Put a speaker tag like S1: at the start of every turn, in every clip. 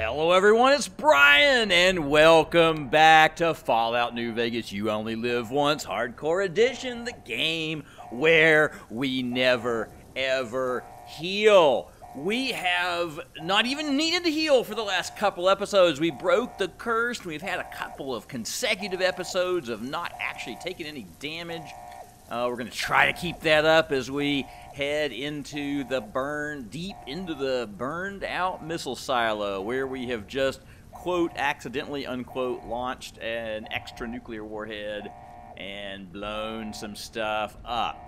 S1: Hello everyone, it's Brian, and welcome back to Fallout New Vegas You Only Live Once Hardcore Edition, the game where we never ever heal. We have not even needed to heal for the last couple episodes. We broke the curse, and we've had a couple of consecutive episodes of not actually taking any damage. We're going to try to keep that up as we head into the deep into the burned out missile silo, where we have just, quote, accidentally, unquote, launched an extra nuclear warhead and blown some stuff up.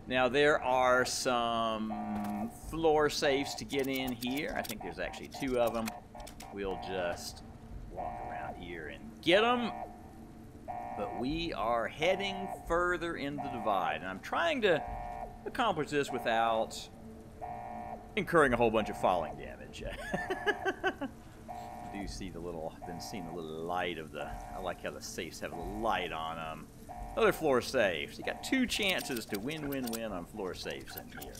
S1: Now, there are some floor safes to get in here. I think there's actually 2 of them. We'll just walk around here and get them. But we are heading further into the divide, and I'm trying to accomplish this without incurring a whole bunch of falling damage. Do see the little, I've been seeing the little light of the, I like how the safes have a little light on them. Other floor safes. You got 2 chances to win on floor safes in here.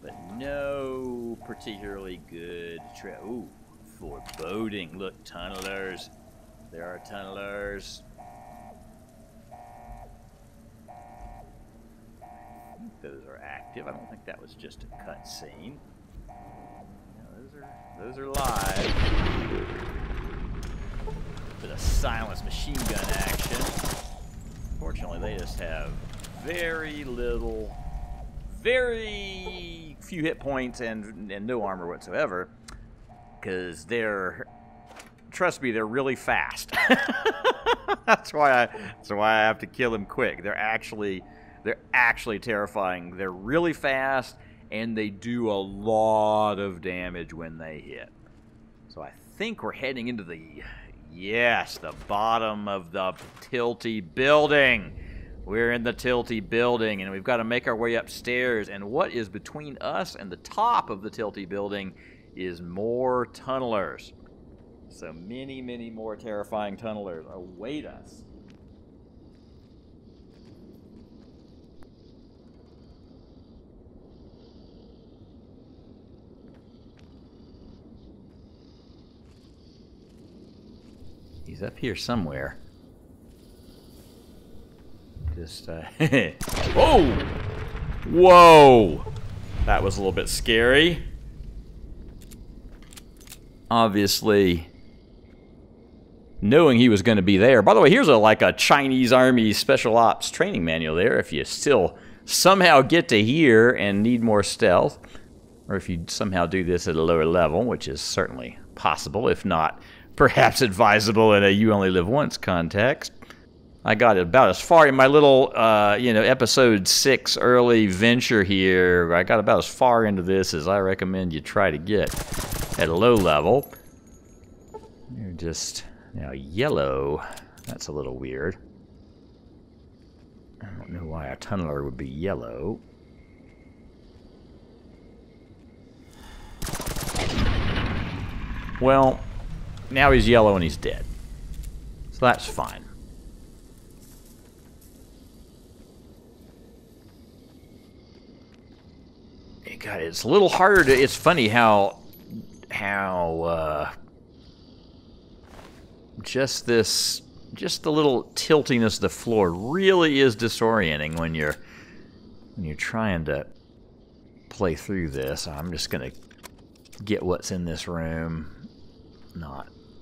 S1: But no particularly good ooh, foreboding. Look, tunnelers. There are tunnelers. I think those are active. I don't think that was just a cutscene. No, those are live. Bit of silenced machine gun action. Fortunately, they just have very few hit points and no armor whatsoever, because they're, trust me, they're really fast. That's why I have to kill them quick. They're actually terrifying. They're really fast, and they do a lot of damage when they hit. So I think we're heading into the bottom of the TILTY building. We're in the TILTY building, and we've got to make our way upstairs. And what is between us and the top of the TILTY building is more tunnelers. So many, many more terrifying tunnelers await us. He's up here somewhere. Just, Whoa! Whoa! That was a little bit scary. Obviously, knowing he was going to be there. By the way, here's like a Chinese Army Special Ops training manual there, if you still somehow get to here and need more stealth, or if you somehow do this at a lower level, which is certainly possible, if not perhaps advisable in a You Only Live Once context. I got about as far in my little, episode 6 early venture here. I got about as far into this as I recommend you try to get at a low level. You're just, now yellow, that's a little weird. I don't know why a tunneler would be yellow. Well, now he's yellow and he's dead. So that's fine. God, it's a little harder to, it's funny how just the little tiltiness of the floor really is disorienting when you're trying to play through this. I'm just gonna get what's in this room.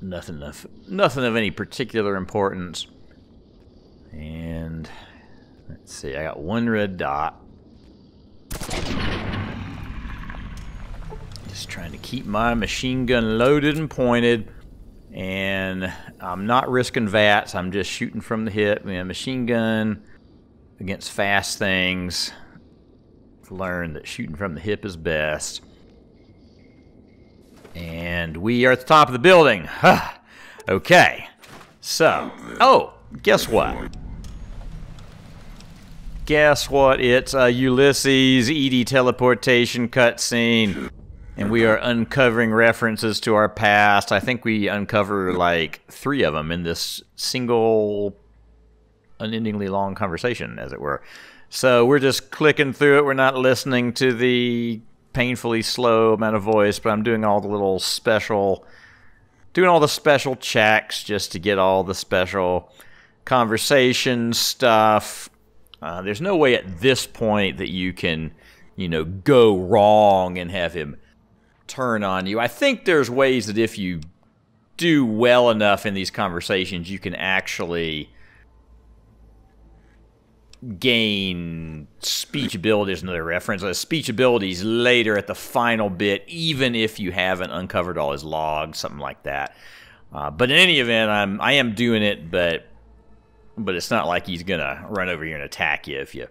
S1: Nothing of any particular importance. And let's see, I got 1 red dot. Just trying to keep my machine gun loaded and pointed, and I'm not risking VATS. I'm just shooting from the hip. Machine gun against fast things. I've learned that shooting from the hip is best. And we are at the top of the building. Okay. So, oh, guess what? Guess what? It's a Ulysses ED teleportation cutscene. And we are uncovering references to our past. I think we uncover like 3 of them in this single, unendingly long conversation, as it were. So we're just clicking through it. We're not listening to the painfully slow amount of voice, but I'm doing all the little special, doing all the special checks just to get all the special conversation stuff. There's no way at this point that you can, you know, go wrong and have him turn on you. I think there's ways that if you do well enough in these conversations, you can actually gain speech abilities. Another reference, speech abilities later at the final bit, even if you haven't uncovered all his logs, something like that. But in any event, I am doing it, but it's not like he's gonna run over here and attack you if you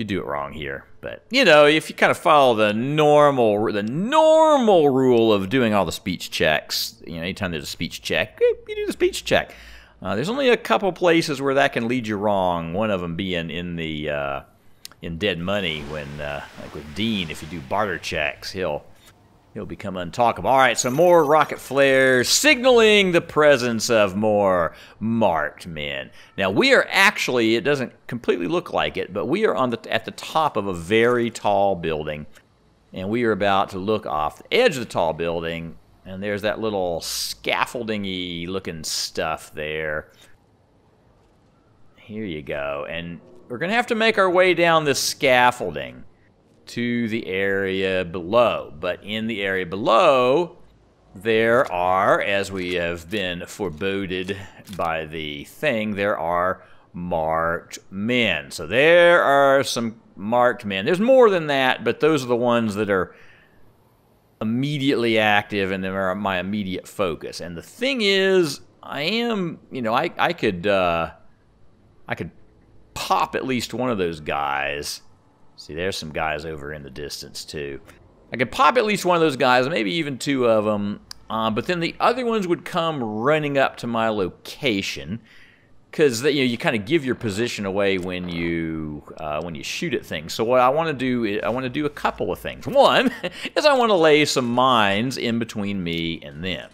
S1: do it wrong here. But you know, if you kind of follow the normal rule of doing all the speech checks, you know, anytime there's a speech check, you do the speech check. There's only a couple places where that can lead you wrong. One of them being in the in Dead Money, when like with Dean, if you do barter checks, he'll become untalkable. All right, so more rocket flares signaling the presence of more marked men. Now we are actually, it doesn't completely look like it, but we are at the top of a very tall building, and we are about to look off the edge of the tall building. And there's that little scaffolding-y looking stuff there. Here you go. And we're going to have to make our way down this scaffolding to the area below. But in the area below, there are, as we have been foreboded by the thing, there are marked men. So there are some marked men. There's more than that, but those are the ones that are immediately active, and they're my immediate focus. And the thing is, I am, you know, I could pop at least one of those guys. See, there's some guys over in the distance too. I could pop at least one of those guys, maybe even two of them. But then the other ones would come running up to my location, because you know, you kind of give your position away when you shoot at things. So what I want to do is I want to do a couple of things. One is I want to lay some mines in between me and them.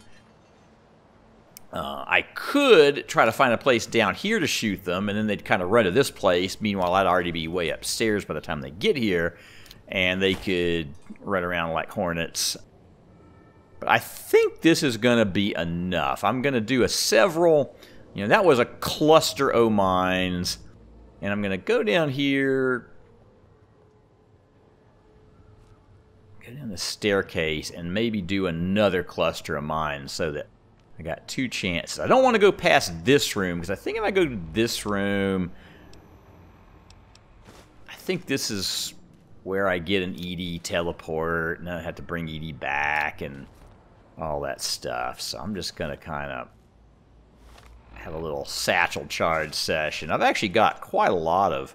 S1: I could try to find a place down here to shoot them, and then they'd kind of run to this place. Meanwhile, I'd already be way upstairs by the time they get here, and they could run around like hornets. But I think this is going to be enough. I'm going to do several. You know, that was a cluster of mines, and I'm going to go down here, go down the staircase, and maybe do another cluster of mines so that I got two chances. I don't want to go past this room, because I think if I go to this room, I think this is where I get an ED teleport, and I have to bring ED back and all that stuff. So I'm just going to kind of have a little satchel charge session. I've actually got quite a lot of...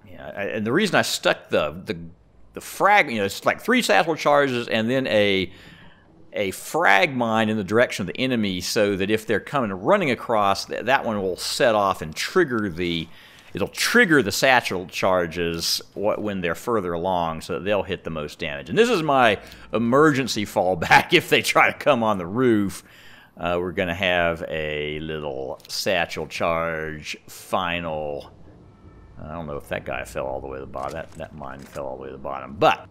S1: Yeah, and the reason I stuck the frag, you know, it's like 3 satchel charges and then a frag mine in the direction of the enemy, so that if they're coming running across, that one will set off and trigger it'll trigger the satchel charges when they're further along, so that they'll hit the most damage. And this is my emergency fallback if they try to come on the roof. We're going to have a little satchel charge final. I don't know if that guy fell all the way to the bottom. That mine fell all the way to the bottom. But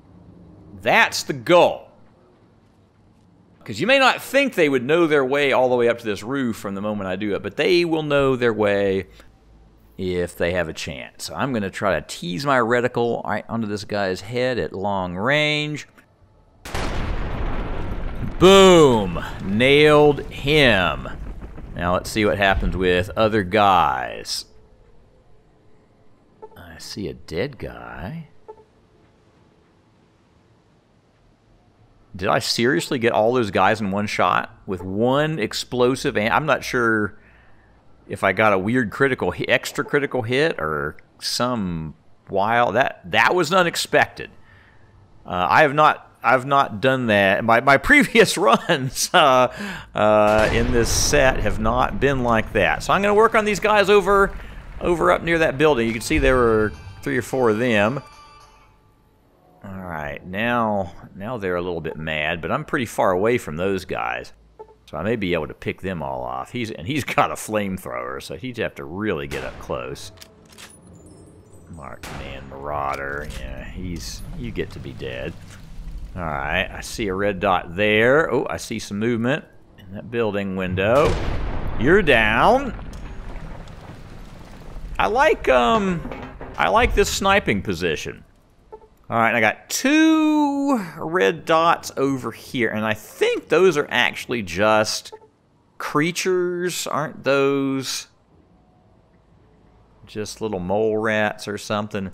S1: that's the goal. Because you may not think they would know their way all the way up to this roof from the moment I do it, but they will know their way if they have a chance. So I'm going to try to tease my reticle right onto this guy's head at long range. Boom! Nailed him. Now let's see what happens with other guys. I see a dead guy. Did I seriously get all those guys in one shot with one explosive? I'm not sure if I got a weird extra critical hit or some wild. That was unexpected. I've not done that. My previous runs in this set have not been like that. So I'm going to work on these guys over up near that building. You can see there were 3 or 4 of them. All right, now they're a little bit mad, but I'm pretty far away from those guys, so I may be able to pick them all off. He's got a flamethrower, so he'd have to really get up close. Marked man marauder. Yeah, you get to be dead. Alright, I see a red dot there. Oh, I see some movement in that building window. You're down. I like this sniping position. Alright, I got 2 red dots over here, and I think those are actually just creatures. Aren't those just little mole rats or something?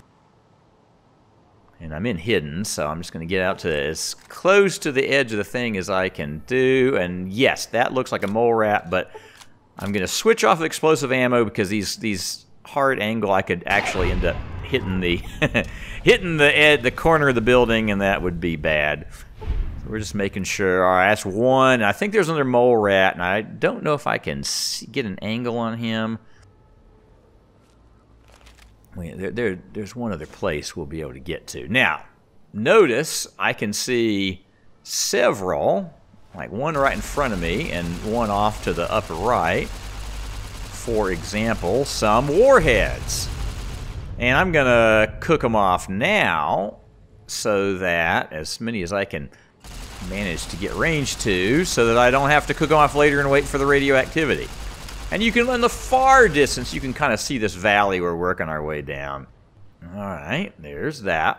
S1: And I'm in hidden, so I'm just going to get out to as close to the edge of the thing as I can do. And yes, that looks like a mole rat, but I'm going to switch off of explosive ammo because these hard angle, I could actually end up hitting the hitting the corner of the building, and that would be bad. So we're just making sure. All right, that's one. I think there's another mole rat, and I don't know if I can get an angle on him. There's one other place we'll be able to get to. Now, notice I can see several, like one right in front of me and one off to the upper right. For example, some warheads. And I'm going to cook them off now so that, as many as I can manage to get range to, so that I don't have to cook them off later and wait for the radioactivity. And you can, in the far distance, you can kind of see this valley we're working our way down. Alright, there's that.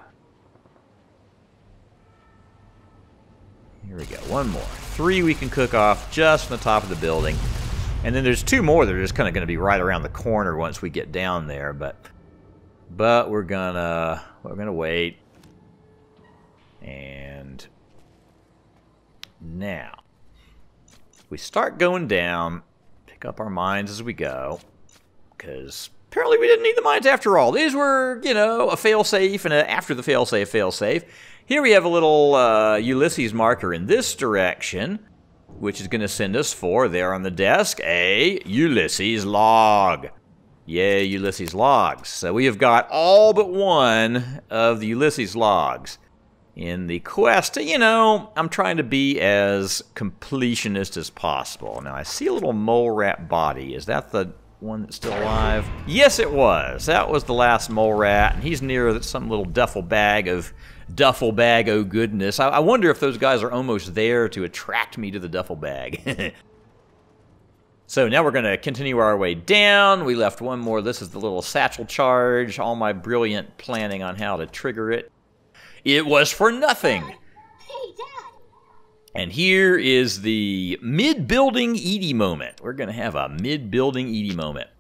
S1: Here we go, one more. 3 we can cook off just on the top of the building. And then there's 2 more that are just kind of going to be right around the corner once we get down there. But we're gonna wait. And now, we start going down. Up our mines as we go, because apparently we didn't need the mines after all. These were, you know, a fail-safe and after the fail-safe. Here we have a little Ulysses marker in this direction, which is going to send us for, there on the desk, a Ulysses log. Yay, Ulysses logs. So we have got all but one of the Ulysses logs in the quest. You know, I'm trying to be as completionist as possible. Now, I see a little mole rat body. Is that the one that's still alive? Yes, it was. That was the last mole rat, and he's near some little duffel bag, oh goodness. I wonder if those guys are almost there to attract me to the duffel bag. So now we're going to continue our way down. We left one more. This is the little satchel charge. All my brilliant planning on how to trigger it. It was for nothing.
S2: Dad. Hey, Dad.
S1: And here is the mid-building Edie moment. We're going to have a mid-building Edie moment.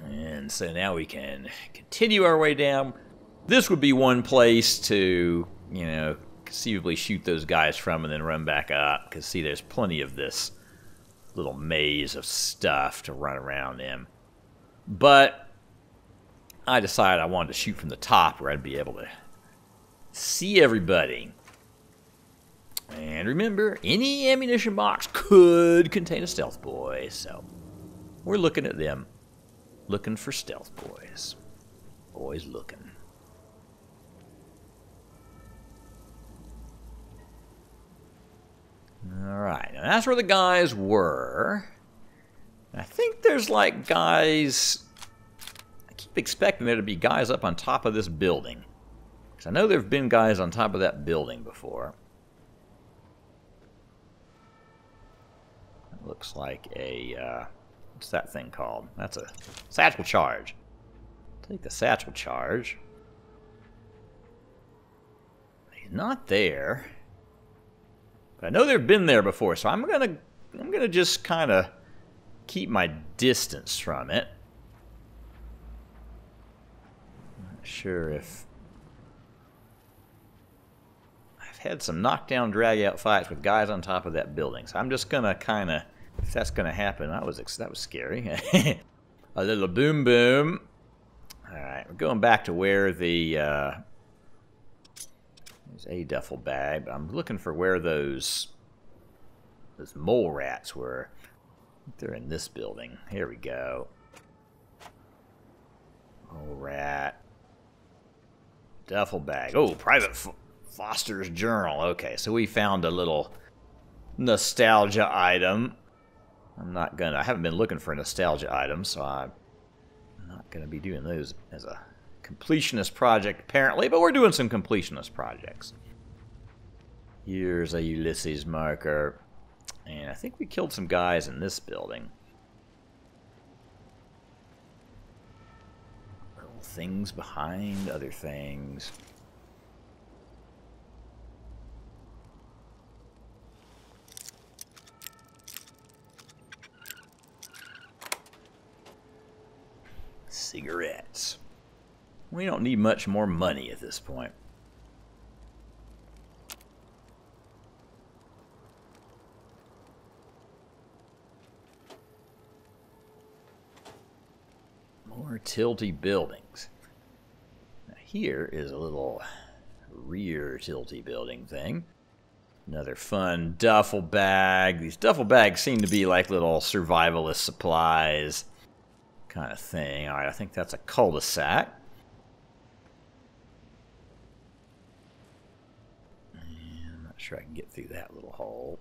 S1: And so now we can continue our way down. This would be one place to, you know, conceivably shoot those guys from and then run back up. Because, see, there's plenty of this little maze of stuff to run around in. But I decided I wanted to shoot from the top where I'd be able to see everybody. And remember, any ammunition box could contain a stealth boy, so we're looking at them. Looking for stealth boys. Always looking. Alright, now that's where the guys were. I think there's like guys... expecting there to be guys up on top of this building. Because I know there have been guys on top of that building before. That looks like a, what's that thing called? That's a satchel charge. Take the satchel charge. He's not there. But I know they've been there before, so I'm gonna just kind of keep my distance from it. Sure, if I've had some knockdown drag out fights with guys on top of that building, so I'm just gonna kind of, if that's gonna happen, that was scary. A little boom boom. All right, we're going back to where the there's a duffel bag, but I'm looking for where those mole rats were. I think they're in this building. Here we go. Mole rat. Duffel bag. Oh, Private Foster's journal. Okay, so we found a little nostalgia item. I haven't been looking for nostalgia items, so I'm not gonna be doing those as a completionist project apparently, but we're doing some completionist projects. Here's a Ulysses marker, and I think we killed some guys in this building. Little things behind other things. Cigarettes. We don't need much more money at this point. More tilty buildings. Now here is a little rear tilty building thing. Another fun duffel bag. These duffel bags seem to be like little survivalist supplies kind of thing. Alright, I think that's a cul-de-sac. I'm not sure I can get through that little hole.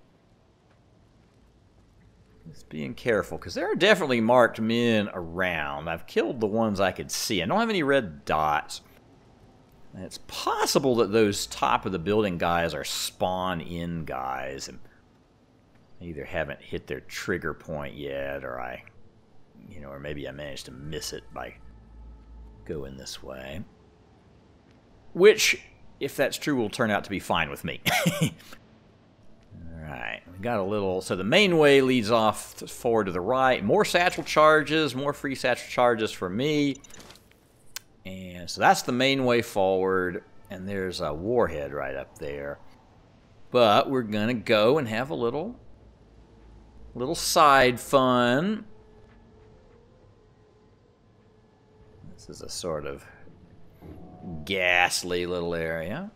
S1: Just being careful, because there are definitely marked men around. I've killed the ones I could see. I don't have any red dots. And it's possible that those top of the building guys are spawn-in guys, and they either haven't hit their trigger point yet, or or maybe I managed to miss it by going this way. Which, if that's true, will turn out to be fine with me. Alright, we got a little... So the main way leads off forward to the right. More satchel charges, more free satchel charges for me. And so that's the main way forward. And there's a warhead right up there. But we're going to go and have a little side fun. This is a sort of ghastly little area.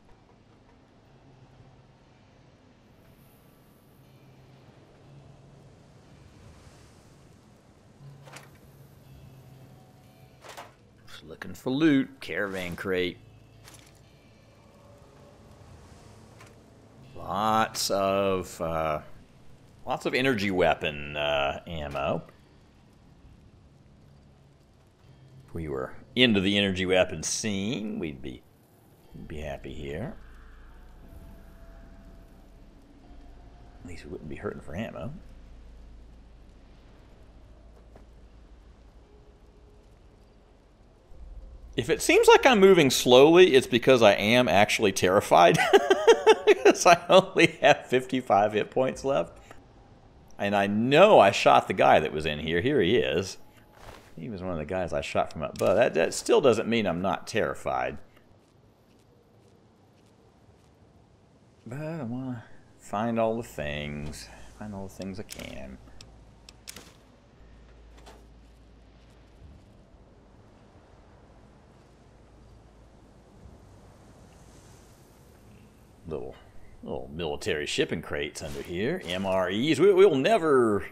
S1: Just looking for loot. Caravan crate. Lots of energy weapon ammo. If we were into the energy weapon scene, we'd be happy here. At least we wouldn't be hurting for ammo. If it seems like I'm moving slowly, it's because I am actually terrified. Because I only have 55 hit points left. And I know I shot the guy that was in here. Here he is. He was one of the guys I shot from up above. That still doesn't mean I'm not terrified. But I want to find all the things. Find all the things I can. Little military shipping crates under here. MREs. We'll never...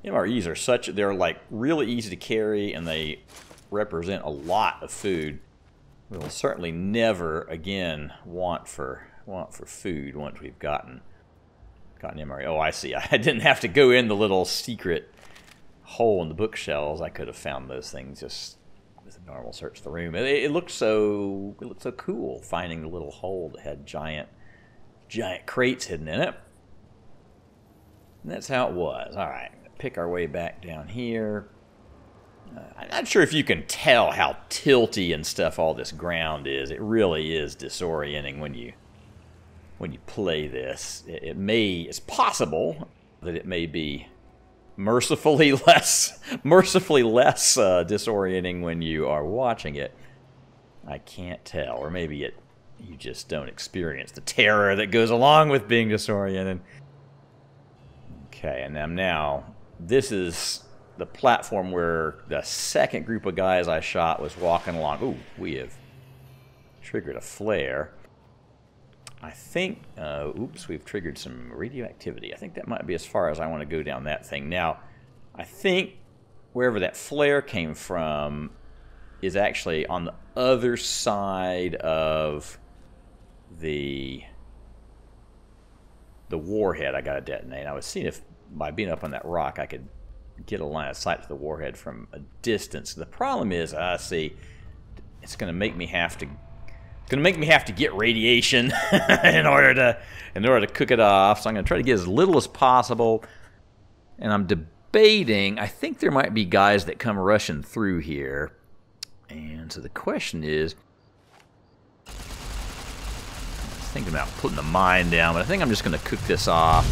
S1: MREs are such... They're like really easy to carry, and they represent a lot of food. We'll certainly never again want for food once we've gotten MRE. Oh, I see. I didn't have to go in the little secret hole in the bookshelves. I could have found those things just with a normal search of the room. It looked so cool finding the little hole that had giant crates hidden in it. And that's how it was. All right. Pick our way back down here. I'm not sure if you can tell how tilty and stuff all this ground is. It really is disorienting when you play this. It's possible that it may be mercifully less disorienting when you are watching it. I can't tell, or maybe you just don't experience the terror that goes along with being disoriented. Okay, and now this is the platform where the second group of guys I shot was walking along. Ooh, we have triggered a flare. I think, oops, we've triggered some radioactivity. I think that might be as far as I want to go down that thing. Now, I think wherever that flare came from is actually on the other side of the warhead I got to detonate. I was seeing if by being up on that rock I could get a line of sight to the warhead from a distance. The problem is, I see, it's going to make me have to. It's going to make me have to get radiation in order to cook it off. So I'm going to try to get as little as possible. And I'm debating. I think there might be guys that come rushing through here. And so the question is, I was thinking about putting the mine down, but I think I'm just going to cook this off.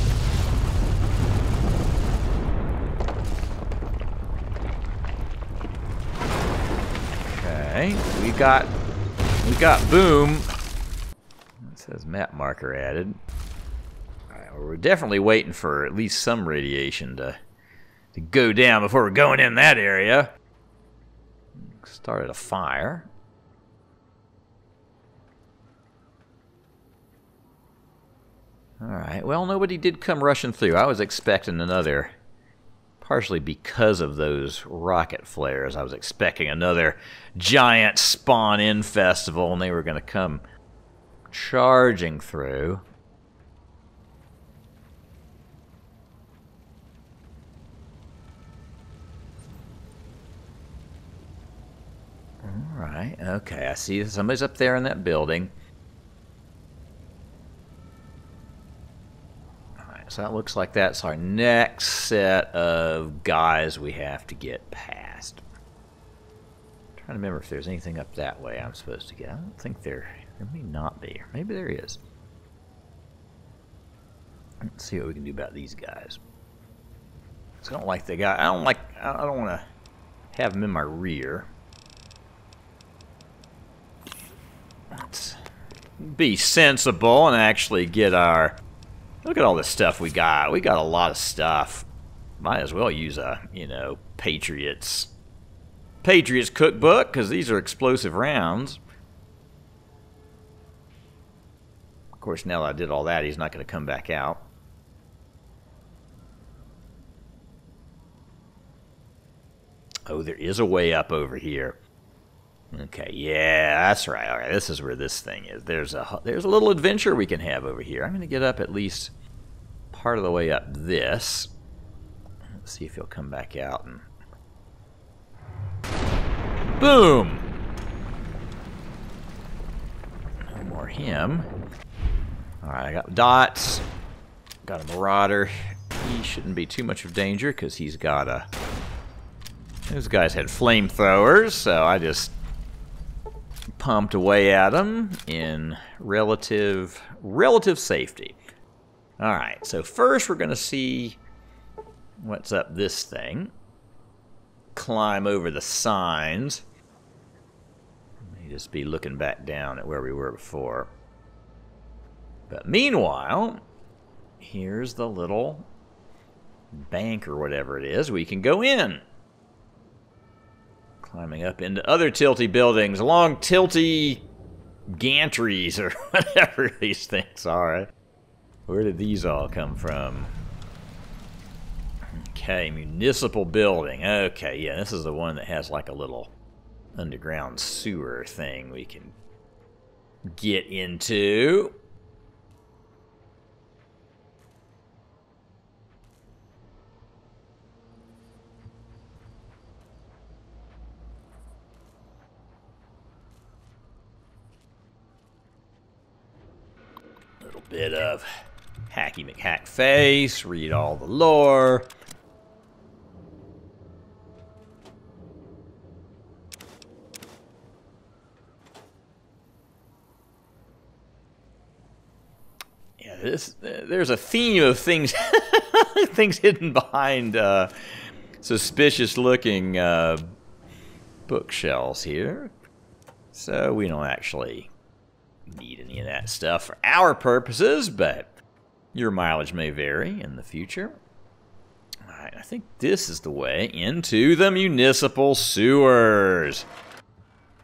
S1: Okay, we got boom. It says map marker added. All right, well, we're definitely waiting for at least some radiation to go down before we're going in that area. Started a fire. All right, well, nobody did come rushing through. I was expecting another, partially because of those rocket flares, I was expecting another giant spawn-in festival, and they were going to come charging through. All right, okay, I see somebody's up there in that building. So that looks like that's our next set of guys we have to get past. I'm trying to remember if there's anything up that way I'm supposed to get. I don't think there may not be. Maybe there is. Let's see what we can do about these guys. So I don't like the guy. I don't want to have them in my rear. Let's be sensible and actually get our... Look at all this stuff we got. We got a lot of stuff. Might as well use a, Patriots cookbook, because these are explosive rounds. Of course, now that I did all that, he's not going to come back out. Oh, there is a way up over here. Okay, yeah, that's right. All right, this is where this thing is. There's a little adventure we can have over here. I'm going to get up at least part of the way up this. Let's see if he'll come back out and... Boom! No more him. All right, I got dots. Got a marauder. He shouldn't be too much of danger because he's got a... Those guys had flamethrowers, so I just... pumped away at them in relative safety. All right, so first we're going to see what's up this thing. Climb over the signs. May just be looking back down at where we were before. But meanwhile, here's the little bank or whatever it is we can go in. Climbing up into other tilty buildings along tilty gantries or whatever these things are. Where did these all come from? Okay, municipal building. Okay, yeah, this is the one that has like a little underground sewer thing we can get into. Bit of hacky McHack face, read all the lore. Yeah, there's a theme of things things hidden behind suspicious looking bookshelves here. So we don't actually need any of that stuff for our purposes, but your mileage may vary in the future. Alright, I think this is the way into the municipal sewers.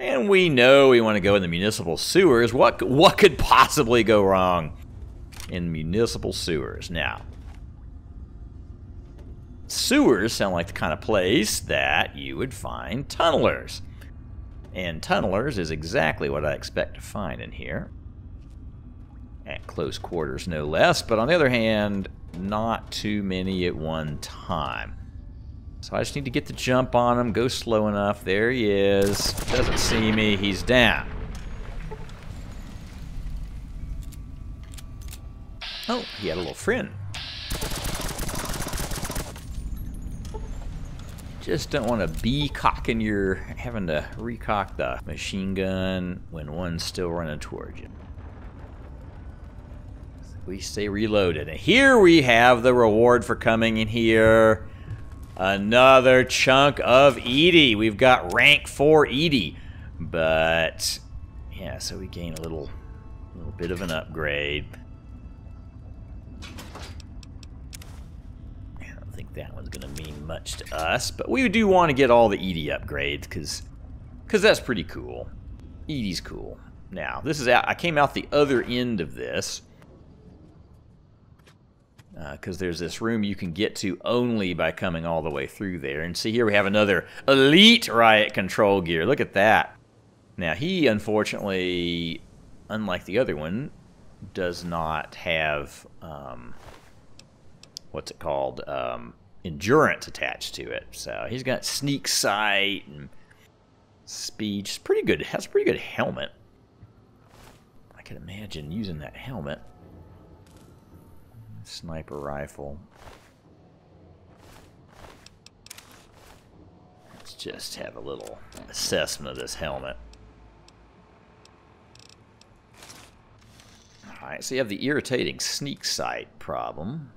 S1: And we know we want to go in the municipal sewers. What could possibly go wrong in municipal sewers? Now, sewers sound like the kind of place that you would find tunnelers. And tunnelers is exactly what I expect to find in here. At close quarters, no less. But on the other hand, not too many at one time. So I just need to get the jump on him, go slow enough. There he is. Doesn't see me. He's down. Oh, he had a little friend. Just don't want to be cocking your, having to recock the machine gun when one's still running towards you. We stay reloaded. And here we have the reward for coming in here. Another chunk of Edie. We've got rank 4 Edie. But, yeah, so we gain a little bit of an upgrade. That one's going to mean much to us, but we do want to get all the Edie upgrades because that's pretty cool. Edie's cool. Now, this is out. I came out the other end of this because there's this room you can get to only by coming all the way through there. And see, here we have another elite riot control gear. Look at that. Now, he, unfortunately, unlike the other one, does not have... what's it called? Endurance attached to it. So he's got sneak sight and speed. It's pretty good. Has a pretty good helmet. I can imagine using that helmet. Sniper rifle. Let's just have a little assessment of this helmet. Alright, so you have the irritating sneak sight problem.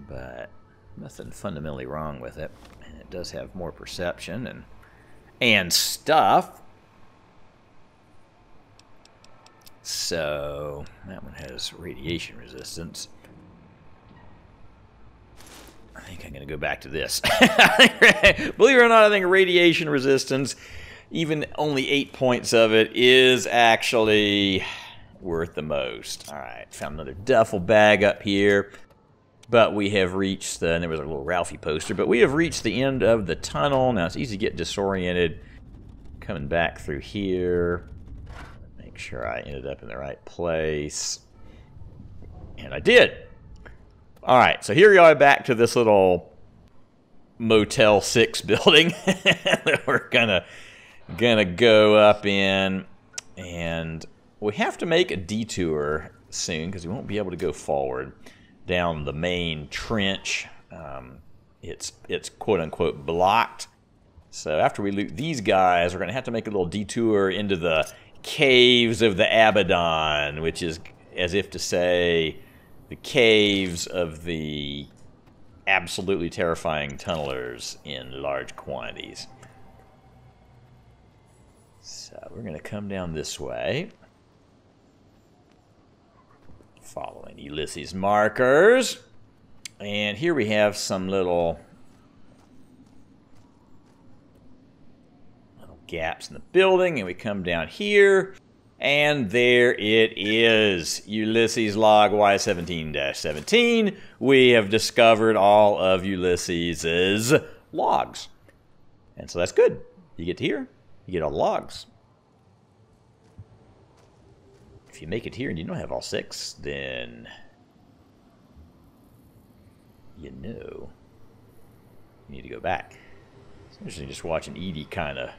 S1: But nothing fundamentally wrong with it. And it does have more perception and stuff. So that one has radiation resistance. I think I'm going to go back to this. Believe it or not, I think radiation resistance, even only 8 points of it, is actually worth the most. Alright, found another duffel bag up here. But we have reached the, and there was a little Ralphie poster, but we have reached the end of the tunnel. Now it's easy to get disoriented coming back through here. Make sure I ended up in the right place. And I did. Alright, so here we are back to this little Motel 6 building that we're gonna go up in. And we have to make a detour soon because we won't be able to go forward down the main trench. It's quote-unquote blocked. So after we loot these guys, we're going to have to make a little detour into the Caves of the Abaddon, which is as if to say the caves of the absolutely terrifying tunnelers in large quantities. So we're going to come down this way. Following Ulysses markers. And here we have some little gaps in the building. And we come down here. And there it is. Ulysses log Y17-17. We have discovered all of Ulysses's logs. And so that's good. You get to here. You get all the logs. If you make it here and you don't have all 6, then you know you need to go back. It's interesting just watching Edie kind of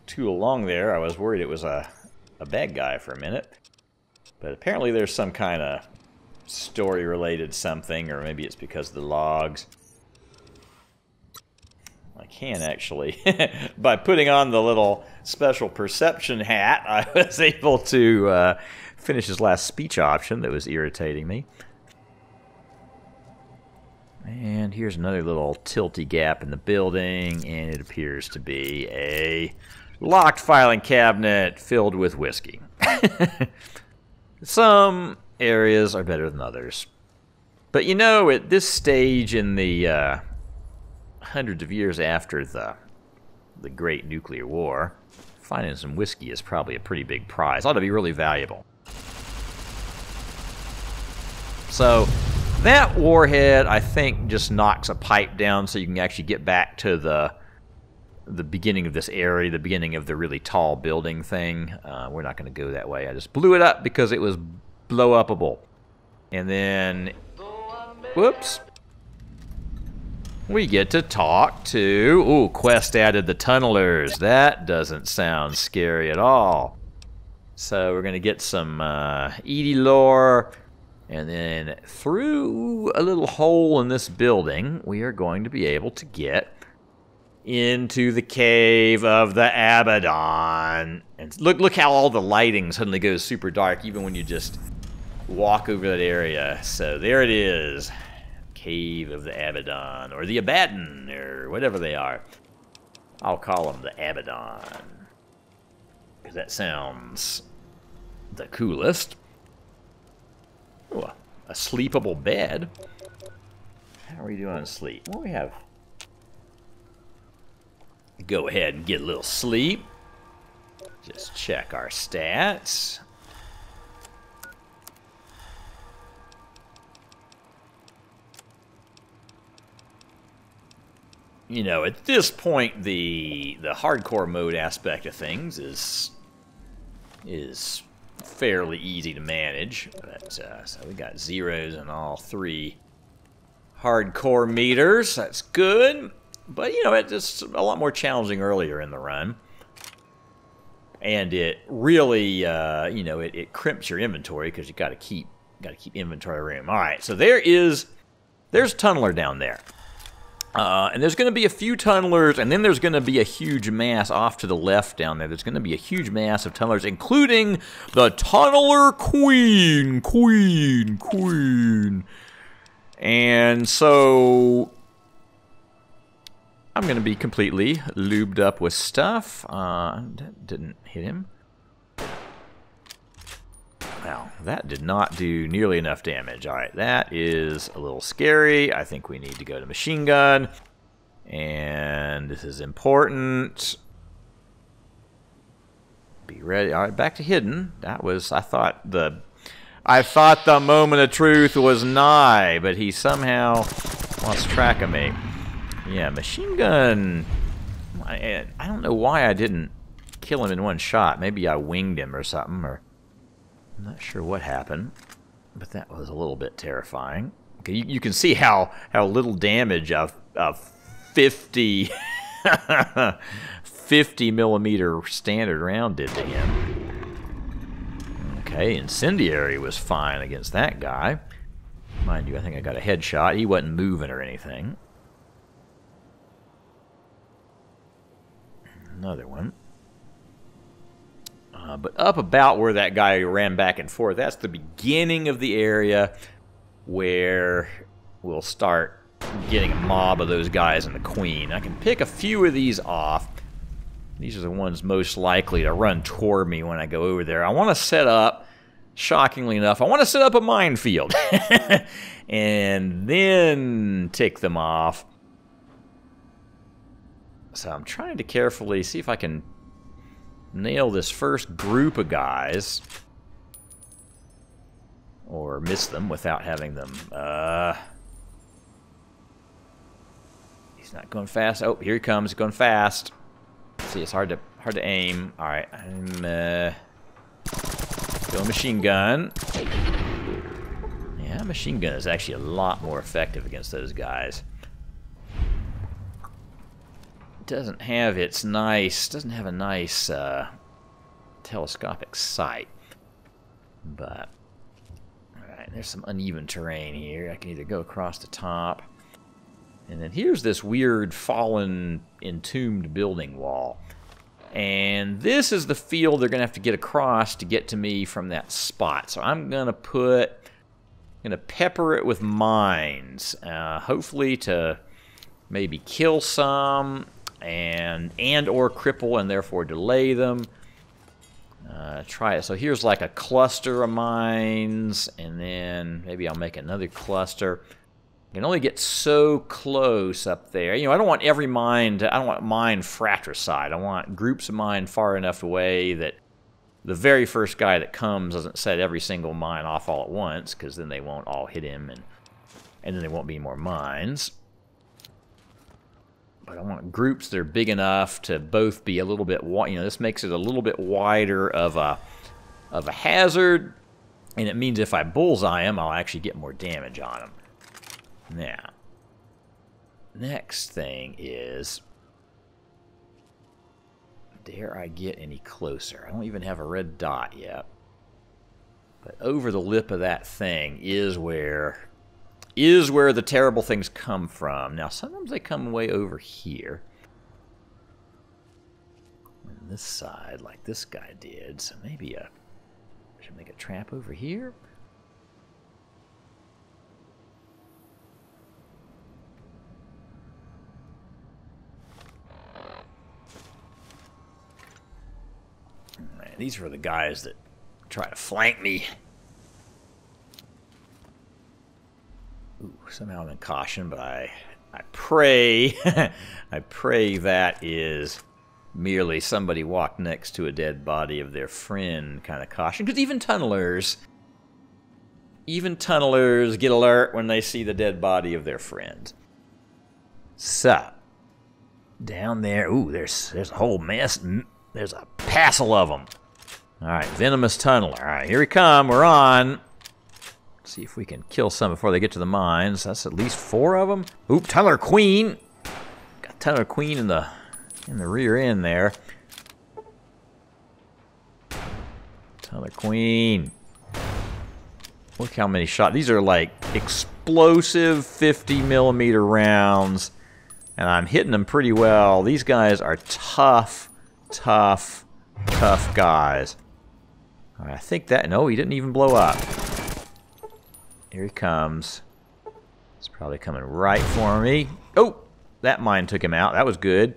S1: tool along there. I was worried it was a bad guy for a minute. But apparently there's some kind of story-related something, or maybe it's because of the logs. I can actually, by putting on the little special perception hat, I was able to finish his last speech option that was irritating me. And here's another little tilty gap in the building, and it appears to be a locked filing cabinet filled with whiskey. Some areas are better than others. But you know, at this stage in the hundreds of years after the Great Nuclear War, finding some whiskey is probably a pretty big prize. Ought to be really valuable. So that warhead, I think, just knocks a pipe down so you can actually get back to the beginning of this area, the beginning of the really tall building thing. We're not going to go that way. I just blew it up because it was blow-upable. And then, whoops. we get to talk to... Ooh, quest added the tunnelers. That doesn't sound scary at all. So we're going to get some Edie lore. And then through a little hole in this building, we are going to be able to get into the Cave of the Abaddon. And look how all the lighting suddenly goes super dark, even when you just walk over that area. So there it is. Cave of the Abaddon, or the Abaddon, or whatever they are. I'll call them the Abaddon, because that sounds the coolest. Ooh, a sleepable bed. How are we doing on sleep? Well, we have... Go ahead and get a little sleep. Just check our stats. You know, at this point, the hardcore mode aspect of things is fairly easy to manage. But so we got zeros in all 3 hardcore meters. That's good. But, you know, it's a lot more challenging earlier in the run. And it really, you know, it crimps your inventory because you got to keep inventory room. All right, so there's tunneler down there. And there's going to be a few tunnelers, and then there's going to be a huge mass off to the left down there. There's going to be a huge mass of tunnelers, including the Tunneler Queen. And so... I'm going to be completely lubed up with stuff. That didn't hit him. Well, that did not do nearly enough damage. All right, that is a little scary. I think we need to go to machine gun. And this is important. Be ready. All right, back to hidden. That was, I thought the moment of truth was nigh, but he somehow lost track of me. Yeah, machine gun. I don't know why I didn't kill him in one shot. Maybe I winged him or something, or I'm not sure what happened. But that was a little bit terrifying. Okay, you can see how little damage a 50 50mm standard round did to him. Okay, incendiary was fine against that guy. Mind you, I think I got a headshot. He wasn't moving or anything. Another one. But up about where that guy ran back and forth, that's the beginning of the area where we'll start getting a mob of those guys and the queen. I can pick a few of these off. These are the ones most likely to run toward me when I go over there. I want to set up, shockingly enough, I want to set up a minefield. And then tick them off. So I'm trying to carefully see if I can nail this first group of guys. Or miss them without having them. He's not going fast. Oh, here he comes, going fast. See, it's hard to aim. All right, I'm going machine gun. Yeah, machine gun is actually a lot more effective against those guys. Doesn't have a nice telescopic sight. But alright, there's some uneven terrain here. I can either go across the top, and then here's this weird fallen entombed building wall. And this is the field they're gonna have to get across to get to me from that spot. So I'm gonna pepper it with mines, hopefully to maybe kill some and or cripple and therefore delay them. Try it. So here's like a cluster of mines, and then maybe I'll make another cluster. You can only get so close up there. You know, I don't want every mine I don't want mine fratricide. I want groups of mine far enough away that the very first guy that comes doesn't set every single mine off all at once, because then they won't all hit him, and then there won't be more mines. But I want groups that are big enough to both be a little bit wide. You know, this makes it a little bit wider of a hazard, and it means if I bullseye him, I'll actually get more damage on him. Now, next thing is, dare I get any closer? I don't even have a red dot yet. But over the lip of that thing is where the terrible things come from. Now, sometimes they come way over here. On this side, like this guy did. So maybe I should make a trap over here. Alright, these were the guys that try to flank me. Ooh, somehow I'm in caution, but I pray, I pray that is merely somebody walked next to a dead body of their friend kind of caution. Because even tunnelers get alert when they see the dead body of their friend. So, down there, ooh, there's a whole mess. There's a passel of them. All right, venomous tunneler. All right, here we come. We're on. Let's see if we can kill some before they get to the mines. That's at least 4 of them. Oop, tunneler queen. Got tunneler queen in the rear end there. Tunneler queen. Look how many shots. These are like explosive 50mm rounds, and I'm hitting them pretty well. These guys are tough guys. All right, I think that, no, he didn't even blow up. Here he comes. He's probably coming right for me. Oh, that mine took him out. That was good.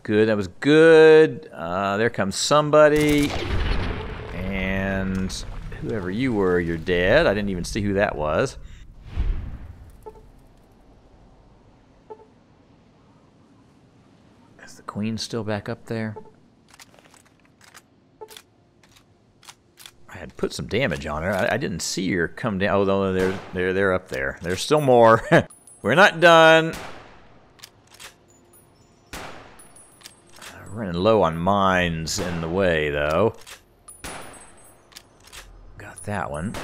S1: That was good. There comes somebody. And whoever you were, you're dead. I didn't even see who that was. Is the queen still back up there? I had put some damage on her. I didn't see her come down. Oh, no, they're up there. There's still more. We're not done. Running low on mines in the way, though. Got that one.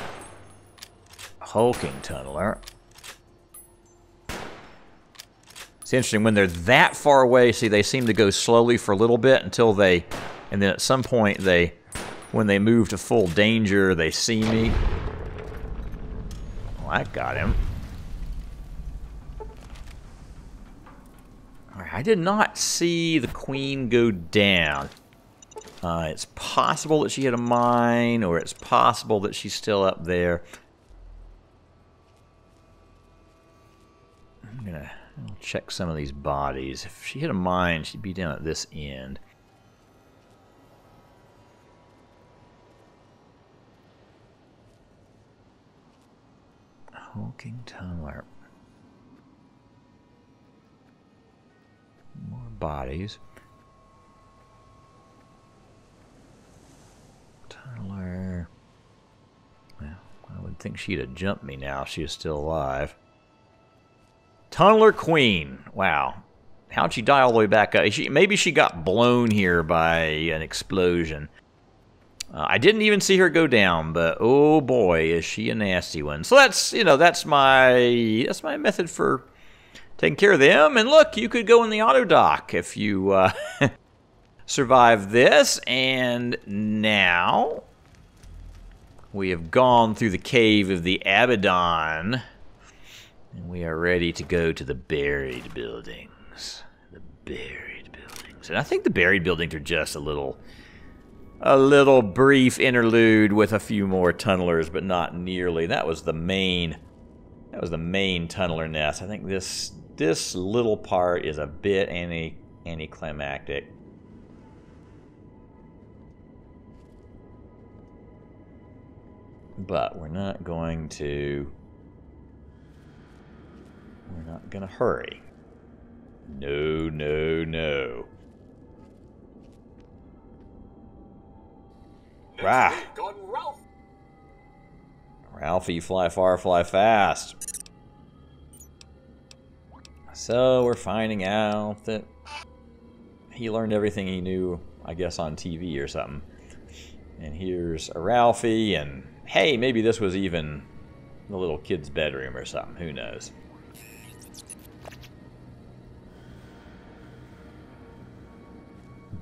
S1: Hulking tunneler. It's interesting, when they're that far away, see, they seem to go slowly for a little bit until they, and then at some point when they move to full danger, they see me. Well, that got him. Alright, I did not see the queen go down. It's possible that she hit a mine, or it's possible that she's still up there. I'll check some of these bodies. If she hit a mine, she'd be down at this end. Hulking tunneler. More bodies. Tunneler. Well, I would think she'd have jumped me now if she was still alive. Tunneler queen. Wow. How'd she die all the way back up? Maybe she got blown here by an explosion. I didn't even see her go down, but oh boy, is she a nasty one. So that's, that's my method for taking care of them. And look, you could go in the auto dock if you survive this. And now we have gone through the Cave of the Abaddon, and we are ready to go to the buried buildings. The buried buildings. And I think the buried buildings are just a little brief interlude with a few more tunnelers, but not nearly. That was the main tunneler nest. I think this little part is a bit anticlimactic. But we're not going to hurry. No. Rah. Ralphie, fly far, fly fast. So we're finding out that he learned everything he knew, I guess, on TV or something. And here's a Ralphie, and hey, maybe this was even the little kid's bedroom or something. Who knows?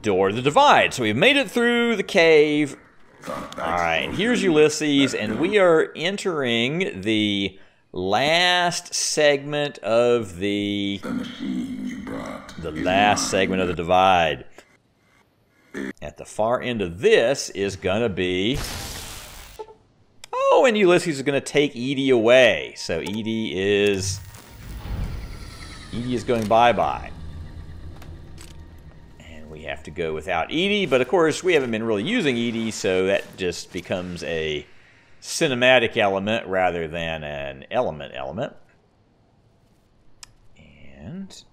S1: Door to the Divide. So we've made it through the cave. Alright, here's Ulysses, and we are entering the last segment of the last segment of the Divide. At the far end of this is gonna be... Oh, and Ulysses is gonna take Edie away. So Edie is going bye-bye. And we have to go without Edie, but of course we haven't been really using Edie, so that just becomes a cinematic element rather than an element. And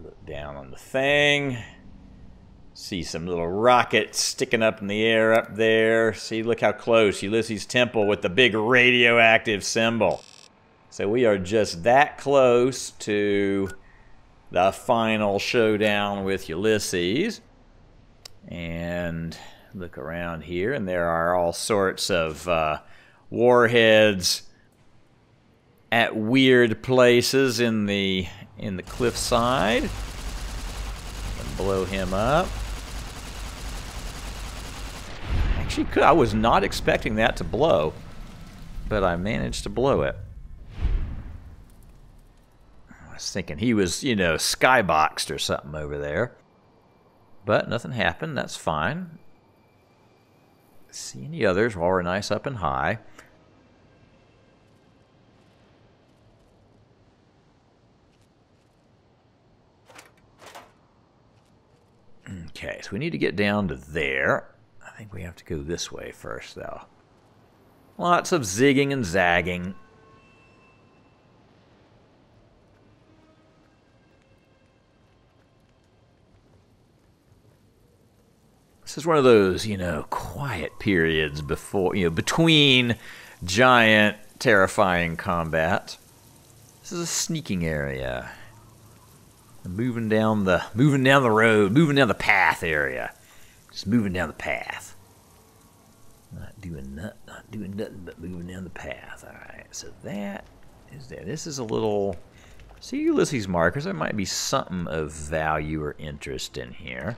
S1: look down on the thing. See some little rockets sticking up in the air up there. See, look how close. Ulysses' temple with the big radioactive symbol. So we are just that close to the final showdown with Ulysses. And look around here, and there are all sorts of warheads at weird places in the cliffside. Blow him up. Actually, I was not expecting that to blow, but I managed to blow it. I was thinking he was, you know, skyboxed or something over there. But nothing happened. That's fine. See any others while we're nice up and high. Okay, so we need to get down to there. I think we have to go this way first, though. Lots of zigging and zagging. This is one of those, you know, quiet periods before, you know, between giant, terrifying combat. This is a sneaking area. Moving down the road, moving down the path area. Just moving down the path. Not doing nothing but moving down the path. Alright, so that is there. This is a little... See Ulysses markers? There might be something of value or interest in here.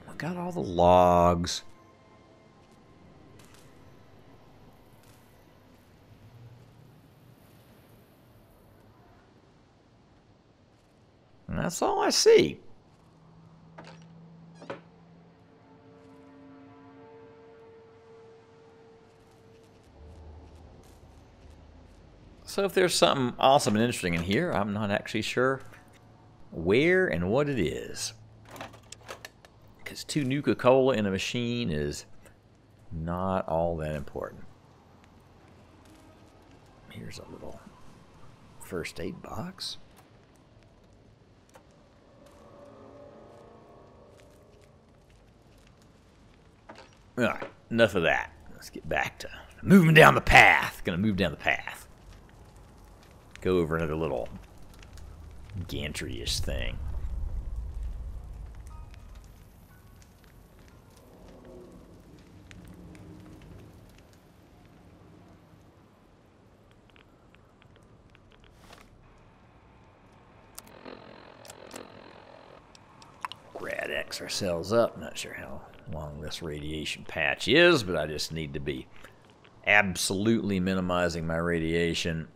S1: I got all the logs. And that's all I see. So if there's something awesome and interesting in here, I'm not actually sure where and what it is. Because 2 Nuka-Cola in a machine is not all that important. Here's a little first aid box. Alright, enough of that. Let's get back to moving down the path. Gonna move down the path. Go over another little gantry-ish thing. Rad-X ourselves up. Not sure how long this radiation patch is, but I just need to be absolutely minimizing my radiation.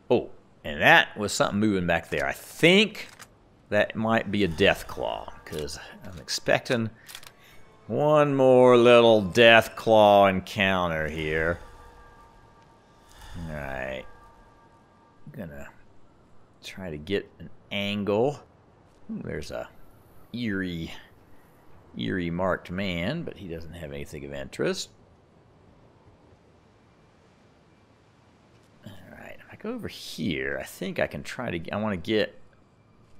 S1: Oh, and that was something moving back there. I think that might be a death claw, because I'm expecting one more little death claw encounter here. Alright. I'm gonna try to get an angle. Ooh, there's a eerie marked man, but he doesn't have anything of interest. Alright, if I go over here, I think I can try to... I want to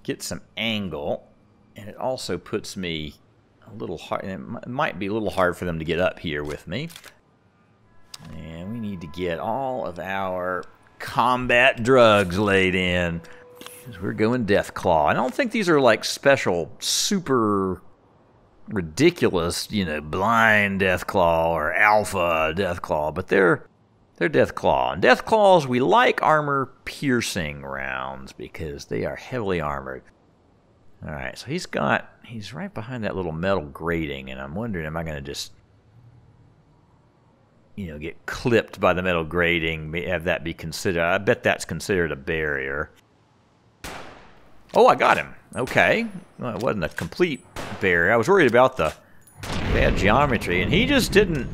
S1: get some angle, and it also puts me a little hard... It might be a little hard for them to get up here with me. And we need to get all of our combat drugs laid in. We're going Deathclaw. I don't think these are like special, super ridiculous, you know, blind Deathclaw or alpha Deathclaw, but they're They're Deathclaw. And Deathclaws, we like armor-piercing rounds because they are heavily armored. Alright, so he's right behind that little metal grating, and I'm wondering, am I going to just, you know, get clipped by the metal grating, have that be considered, I bet that's considered a barrier. Oh, I got him. Okay. Well, it wasn't a complete barrier. I was worried about the bad geometry, and he just didn't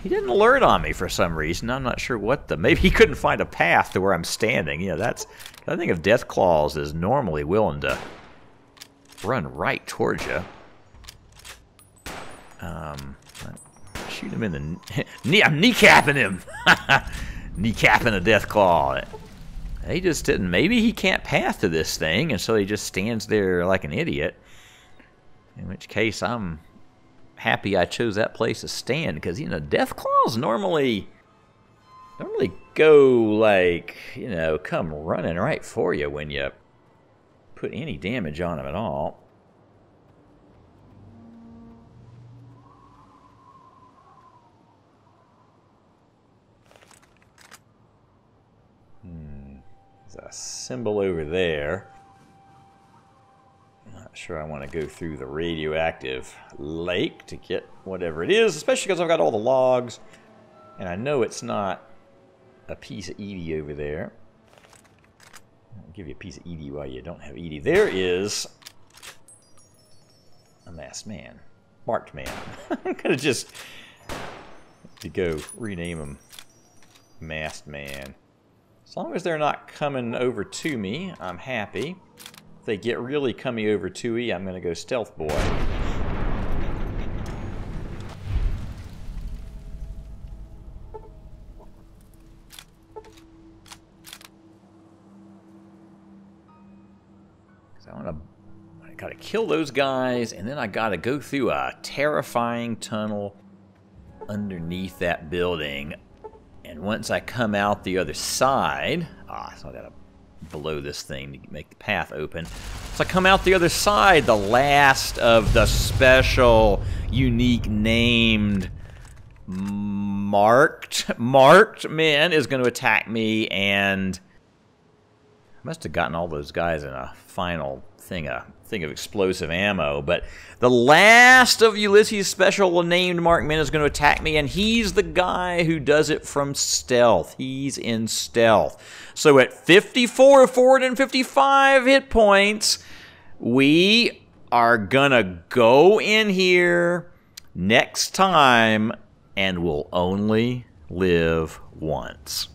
S1: alert on me for some reason. I'm not sure what maybe he couldn't find a path to where I'm standing. You know, I think of Deathclaws as normally willing to run right towards you. Shoot him in the I'm kneecapping him. Kneecapping a Deathclaw. He just didn't. Maybe he can't path to this thing, and so he just stands there like an idiot. In which case, I'm happy I chose that place to stand, because, you know, Deathclaws normally go, like, you know, come running right for you when you put any damage on them at all. There's a symbol over there. Not sure I want to go through the radioactive lake to get whatever it is, especially because I've got all the logs, and I know it's not a piece of Edie over there. I'll give you a piece of Edie while you don't have Edie. There is a masked man. Marked man. I'm going to just go rename him Masked Man. As long as they're not coming over to me, I'm happy. If they get really coming over to me, I'm going to go Stealth Boy. I gotta kill those guys, and then I gotta go through a terrifying tunnel underneath that building. And once I come out the other side, so I gotta blow this thing to make the path open. So I come out the other side, the last of the special, unique named marked men is going to attack me, and I must have gotten all those guys in a final thing of explosive ammo. But the last of Ulysses' special named marked men is going to attack me, and he's the guy who does it from stealth. He's in stealth. So at 54 forward and 55 hit points, we are gonna go in here next time, and we'll only live once.